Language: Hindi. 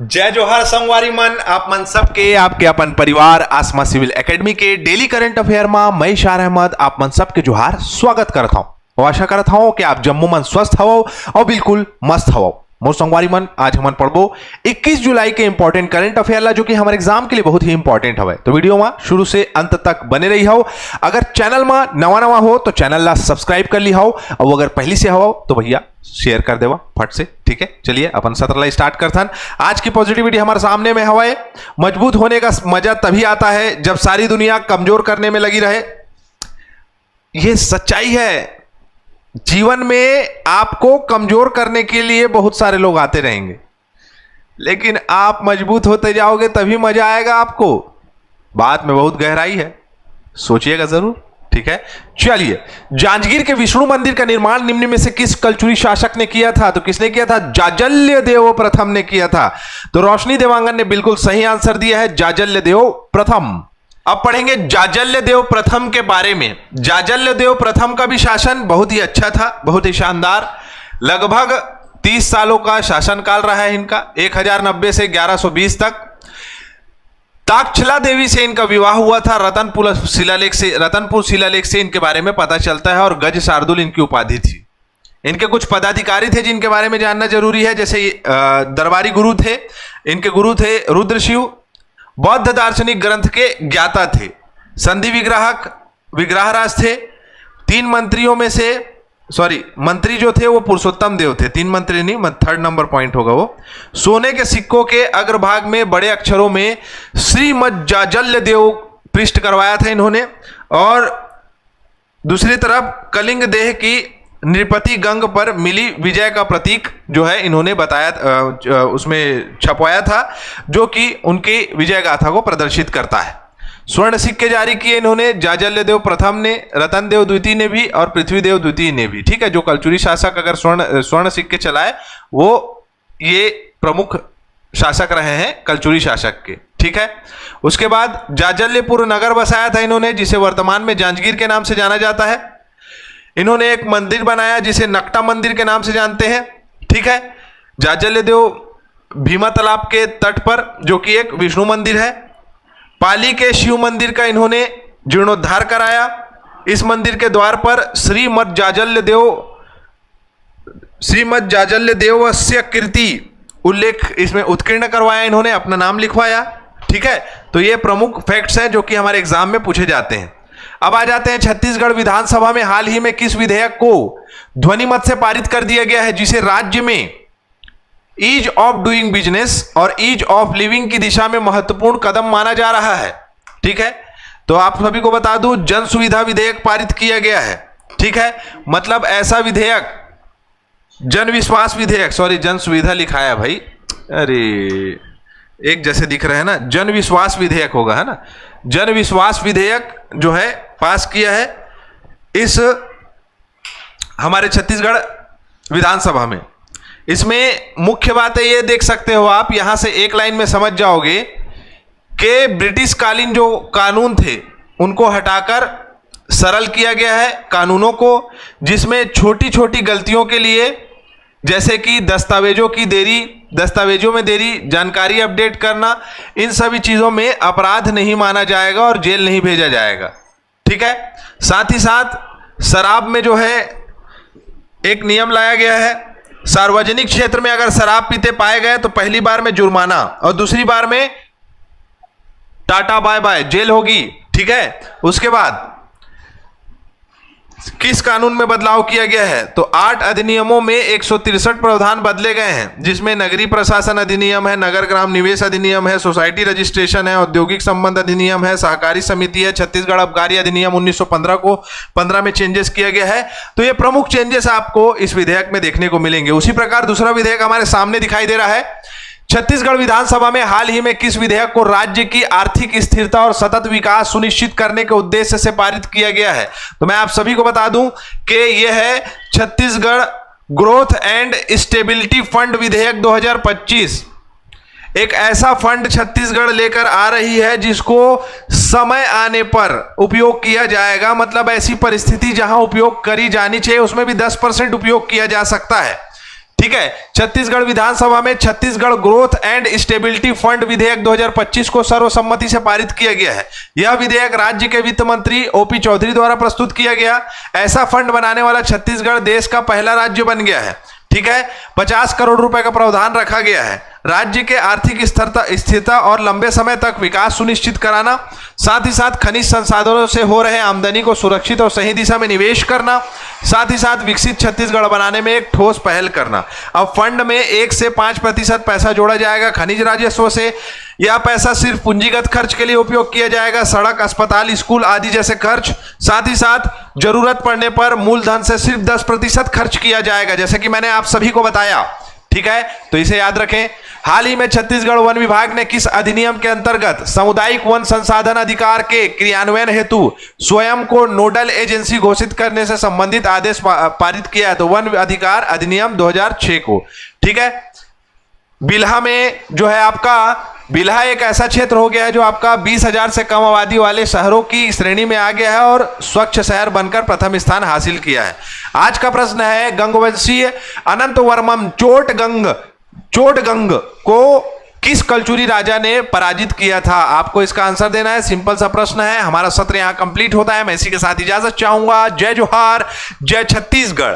जय जोहार संगवारी मन, आप मन सबके आपके अपन परिवार आसमा सिविल एकेडमी के डेली करंट अफेयर में मैं इशार अहमद आप मन सबके जोहार स्वागत करता हूं और आशा करता हूं कि आप जम्मू मन स्वस्थ हवो और बिल्कुल मस्त हवो। मोर संगवारी मन, आज हमन पढ़बो 21 जुलाई के इंपॉर्टेंट करंट अफेयर ला, जो कि हमारे एग्जाम के लिए बहुत ही इंपॉर्टेंट हवे। तो वीडियो में शुरू से अंत तक बने रही हो। अगर चैनल में नवा हो तो चैनल ला सब्सक्राइब कर ली हो, और अगर पहली से हो तो भैया शेयर कर देवा फट से। ठीक है, चलिए अपन सत्र ला स्टार्ट करथन। आज की पॉजिटिविटी हमारे सामने में हवाए। मजबूत होने का मजा तभी आता है जब सारी दुनिया कमजोर करने में लगी रहे। यह सच्चाई है। जीवन में आपको कमजोर करने के लिए बहुत सारे लोग आते रहेंगे, लेकिन आप मजबूत होते जाओगे तभी मजा आएगा आपको। बात में बहुत गहराई है, सोचिएगा जरूर। ठीक है, चलिए। जांजगीर के विष्णु मंदिर का निर्माण निम्न में से किस कलचुरी शासक ने किया था? तो किसने किया था? जाजल्य देव प्रथम ने किया था। तो रोशनी देवांगन ने बिल्कुल सही आंसर दिया है, जाजल्य देव प्रथम। अब पढ़ेंगे जाजल्य देव प्रथम के बारे में। जाजल्य देव प्रथम का भी शासन बहुत ही अच्छा था, बहुत ही शानदार। लगभग 30 सालों का शासनकाल रहा है इनका, 1090 से 1120 तक। ताक्षला देवी से इनका विवाह हुआ था। रतनपुर शिलालेख से इनके बारे में पता चलता है, और गज शार्दुल इनकी उपाधि थी। इनके कुछ पदाधिकारी थे जिनके बारे में जानना जरूरी है, जैसे दरबारी गुरु थे। इनके गुरु थे रुद्रशिव। बौद्ध दार्शनिक ग्रंथ के ज्ञाता थे। संधि विग्रहराज थे। तीन मंत्रियों में से मंत्री जो थे वो पुरुषोत्तम देव थे। तीन मंत्री नहीं, 3rd नंबर पॉइंट होगा वो। सोने के सिक्कों के अग्रभाग में बड़े अक्षरों में श्रीमद जाजल्य देव पृष्ठ करवाया था इन्होंने। और दूसरी तरफ कलिंग देह की नृपति गंग पर मिली विजय का प्रतीक जो है इन्होंने बताया, उसमें छपवाया था, जो कि उनकी विजय गाथा को प्रदर्शित करता है। स्वर्ण सिक्के जारी किए इन्होंने जाजल्य देव प्रथम ने, रतन देव द्वितीय ने भी, और पृथ्वीदेव द्वितीय ने भी। ठीक है, जो कलचुरी शासक अगर स्वर्ण सिक्के चलाए वो ये प्रमुख शासक रहे हैं कलचुरी शासक के। ठीक है, उसके बाद जाजल्यपुर नगर बसाया था इन्होंने, जिसे वर्तमान में जांजगीर के नाम से जाना जाता है। इन्होंने एक मंदिर बनाया जिसे नकटा मंदिर के नाम से जानते हैं। ठीक है, जाजल्य देव भीमा तालाब के तट पर, जो कि एक विष्णु मंदिर है। पाली के शिव मंदिर का इन्होंने जीर्णोद्धार कराया। इस मंदिर के द्वार पर श्रीमद जाजल्य देवस्य कीर्ति उल्लेख इसमें उत्कीर्ण करवाया इन्होंने, अपना नाम लिखवाया। ठीक है, तो ये प्रमुख फैक्ट्स हैं जो कि हमारे एग्जाम में पूछे जाते हैं। अब आ जाते हैं छत्तीसगढ़ विधानसभा में हाल ही में किस विधेयक को ध्वनिमत से पारित कर दिया गया है, जिसे राज्य में ईज ऑफ डूइंग बिजनेस और ईज ऑफ लिविंग की दिशा में महत्वपूर्ण कदम माना जा रहा है। ठीक है, तो आप सभी को बता दूं, जन सुविधा विधेयक पारित किया गया है। ठीक है, मतलब ऐसा विधेयक, जन विश्वास विधेयक, जन सुविधा लिखा है भाई, अरे एक जैसे दिख रहे हैं ना, जन विश्वास विधेयक होगा, है ना। जन विश्वास विधेयक जो है पास किया है इस हमारे छत्तीसगढ़ विधानसभा में। इसमें मुख्य बात है, ये देख सकते हो आप, यहां से एक लाइन में समझ जाओगे कि ब्रिटिश कालीन जो कानून थे उनको हटाकर सरल किया गया है कानूनों को, जिसमें छोटी छोटी गलतियों के लिए, जैसे कि दस्तावेजों में देरी, जानकारी अपडेट करना, इन सभी चीजों में अपराध नहीं माना जाएगा और जेल नहीं भेजा जाएगा। ठीक है, साथ ही साथ शराब में जो है एक नियम लाया गया है। सार्वजनिक क्षेत्र में अगर शराब पीते पाए गए तो पहली बार में जुर्माना और दूसरी बार में टाटा बाय बाय, जेल होगी। ठीक है, उसके बाद किस कानून में बदलाव किया गया है? तो 8 अधिनियमों में 163 प्रावधान बदले गए हैं, जिसमें नगरीय प्रशासन अधिनियम है, नगर ग्राम निवेश अधिनियम है, सोसाइटी रजिस्ट्रेशन है, औद्योगिक संबंध अधिनियम है, सहकारी समिति है, छत्तीसगढ़ आबकारी अधिनियम 1915 को 15 में चेंजेस किया गया है। तो ये प्रमुख चेंजेस आपको इस विधेयक में देखने को मिलेंगे। उसी प्रकार दूसरा विधेयक हमारे सामने दिखाई दे रहा है। छत्तीसगढ़ विधानसभा में हाल ही में किस विधेयक को राज्य की आर्थिक स्थिरता और सतत विकास सुनिश्चित करने के उद्देश्य से पारित किया गया है? तो मैं आप सभी को बता दूं कि यह है Chhattisgarh growth and stability fund विधेयक 2025। एक ऐसा फंड छत्तीसगढ़ लेकर आ रही है जिसको समय आने पर उपयोग किया जाएगा। मतलब ऐसी परिस्थिति जहां उपयोग करी जानी चाहिए उसमें भी 10% उपयोग किया जा सकता है। ठीक है। छत्तीसगढ़ विधानसभा में Chhattisgarh growth and stability fund विधेयक 2025 को सर्वसम्मति से पारित किया गया है। यह विधेयक राज्य के वित्त मंत्री ओपी चौधरी द्वारा प्रस्तुत किया गया। ऐसा फंड बनाने वाला छत्तीसगढ़ देश का पहला राज्य बन गया है। ठीक है। 50 करोड़ रुपए का प्रावधान रखा गया है। राज्य के आर्थिक स्थिरता और लंबे समय तक विकास सुनिश्चित कराना, साथ ही साथ खनिज संसाधनों से हो रहे आमदनी को सुरक्षित और सही दिशा में निवेश करना, साथ ही साथ विकसित छत्तीसगढ़ बनाने में एक ठोस पहल करना। अब फंड में 1 से 5% पैसा जोड़ा जाएगा खनिज राजस्व से। यह पैसा सिर्फ पूंजीगत खर्च के लिए उपयोग किया जाएगा, सड़क, अस्पताल, स्कूल आदि जैसे खर्च। साथ ही साथ जरूरत पड़ने पर मूलधन से सिर्फ 10% खर्च किया जाएगा, जैसे कि मैंने आप सभी को बताया। ठीक है, तो इसे याद रखें। हाल ही में छत्तीसगढ़ वन विभाग ने किस अधिनियम के अंतर्गत सामुदायिक वन संसाधन अधिकार के क्रियान्वयन हेतु स्वयं को नोडल एजेंसी घोषित करने से संबंधित आदेश पारित किया है? तो वन अधिकार अधिनियम 2006 को। ठीक है। बिल्हा में जो है आपका बिल्हा एक ऐसा क्षेत्र हो गया है जो आपका 20,000 से कम आबादी वाले शहरों की श्रेणी में आ गया है और स्वच्छ शहर बनकर प्रथम स्थान हासिल किया है। आज का प्रश्न है, गंगवंशीय अनंत वर्मन चोटगंग को किस कलचुरी राजा ने पराजित किया था? आपको इसका आंसर देना है। सिंपल सा प्रश्न है। हमारा सत्र यहां कंप्लीट होता है। मैं इसी के साथ इजाजत चाहूंगा। जय जोहार, जय छत्तीसगढ़।